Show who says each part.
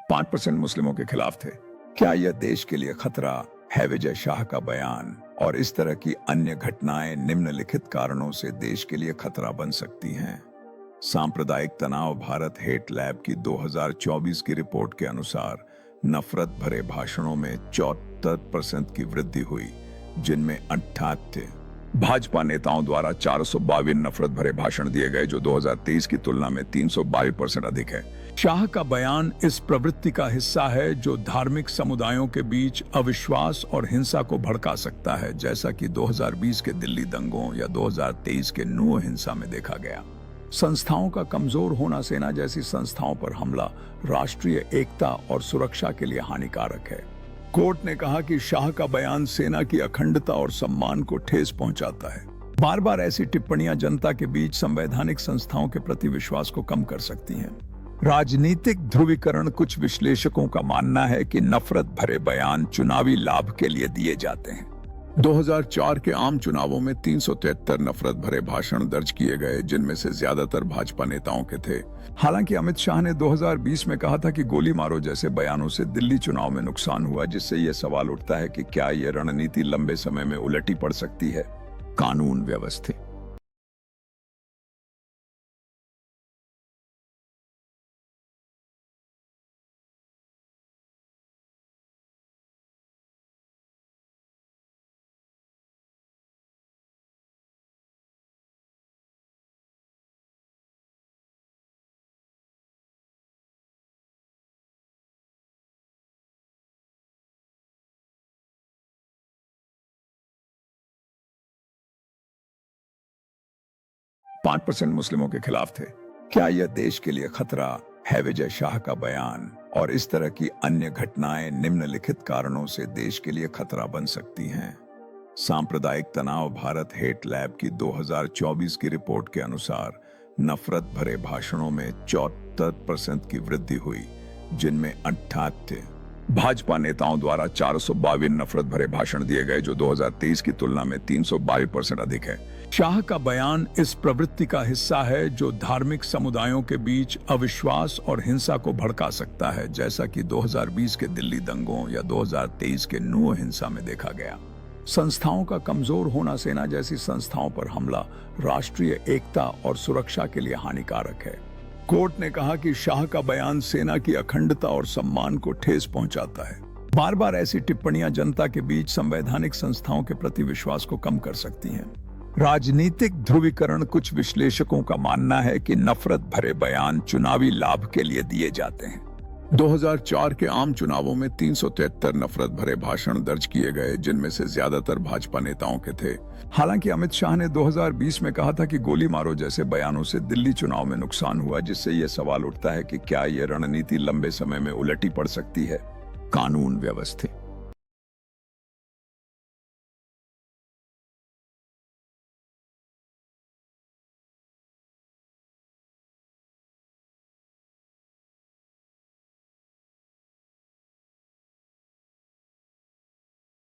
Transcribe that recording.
Speaker 1: 5% मुस्लिमों के खिलाफ थे। क्या यह देश के लिए खतरा है? विजय शाह का बयान और इस तरह की अन्य घटनाएं निम्नलिखित कारणों से देश के लिए खतरा बन सकती हैं। सांप्रदायिक तनाव। भारत हेट लैब की 2024 की रिपोर्ट के अनुसार नफरत भरे भाषणों में 74% की वृद्धि हुई, जिनमें 88 भाजपा नेताओं द्वारा 452 नफरत भरे भाषण दिए गए, जो 2023 की तुलना में 322% अधिक है। शाह का बयान इस प्रवृत्ति का हिस्सा है जो धार्मिक समुदायों के बीच अविश्वास और हिंसा को भड़का सकता है, जैसा कि 2020 के दिल्ली दंगों या 2023 के नूह हिंसा में देखा गया। संस्थाओं का कमजोर होना। सेना जैसी संस्थाओं पर हमला राष्ट्रीय एकता और सुरक्षा के लिए हानिकारक है। कोर्ट ने कहा कि शाह का बयान सेना की अखंडता और सम्मान को ठेस पहुंचाता है। बार बार ऐसी टिप्पणियां जनता के बीच संवैधानिक संस्थाओं के प्रति विश्वास को कम कर सकती हैं। राजनीतिक ध्रुवीकरण। कुछ विश्लेषकों का मानना है कि नफरत भरे बयान चुनावी लाभ के लिए दिए जाते हैं। 2004 के आम चुनावों में 373 नफरत भरे भाषण दर्ज किए गए, जिनमें से ज्यादातर भाजपा नेताओं के थे। हालांकि अमित शाह ने 2020 में कहा था कि गोली मारो जैसे बयानों से दिल्ली चुनाव में नुकसान हुआ, जिससे यह सवाल उठता है कि क्या यह रणनीति लंबे समय में उलटी पड़ सकती है। कानून व्यवस्था। पांच परसेंट मुस्लिमों के खिलाफ थे। क्या यह देश के लिए खतरा है? विजय शाह का बयान और इस तरह की अन्य घटनाएं निम्नलिखित कारणों से देश के लिए खतरा बन सकती हैं। सांप्रदायिक तनाव। भारत हेट लैब की 2024 की रिपोर्ट के अनुसार नफरत भरे भाषणों में 74% की वृद्धि हुई, जिनमें 88 भाजपा नेताओं द्वारा 452 नफरत भरे भाषण दिए गए, जो 2023 की तुलना में 322% अधिक है। शाह का बयान इस प्रवृत्ति का हिस्सा है जो धार्मिक समुदायों के बीच अविश्वास और हिंसा को भड़का सकता है, जैसा कि 2020 के दिल्ली दंगों या 2023 के नूह हिंसा में देखा गया। संस्थाओं का कमजोर होना। सेना जैसी संस्थाओं पर हमला राष्ट्रीय एकता और सुरक्षा के लिए हानिकारक है। कोर्ट ने कहा कि शाह का बयान सेना की अखंडता और सम्मान को ठेस पहुंचाता है। बार बार ऐसी टिप्पणियां जनता के बीच संवैधानिक संस्थाओं के प्रति विश्वास को कम कर सकती हैं। राजनीतिक ध्रुवीकरण। कुछ विश्लेषकों का मानना है कि नफरत भरे बयान चुनावी लाभ के लिए दिए जाते हैं। 2004 के आम चुनावों में 373 नफरत भरे भाषण दर्ज किए गए, जिनमें से ज्यादातर भाजपा नेताओं के थे। हालांकि अमित शाह ने 2020 में कहा था कि गोली मारो जैसे बयानों से दिल्ली चुनाव में नुकसान हुआ, जिससे यह सवाल उठता है कि क्या यह रणनीति लंबे समय में उलटी पड़ सकती है। कानून व्यवस्था।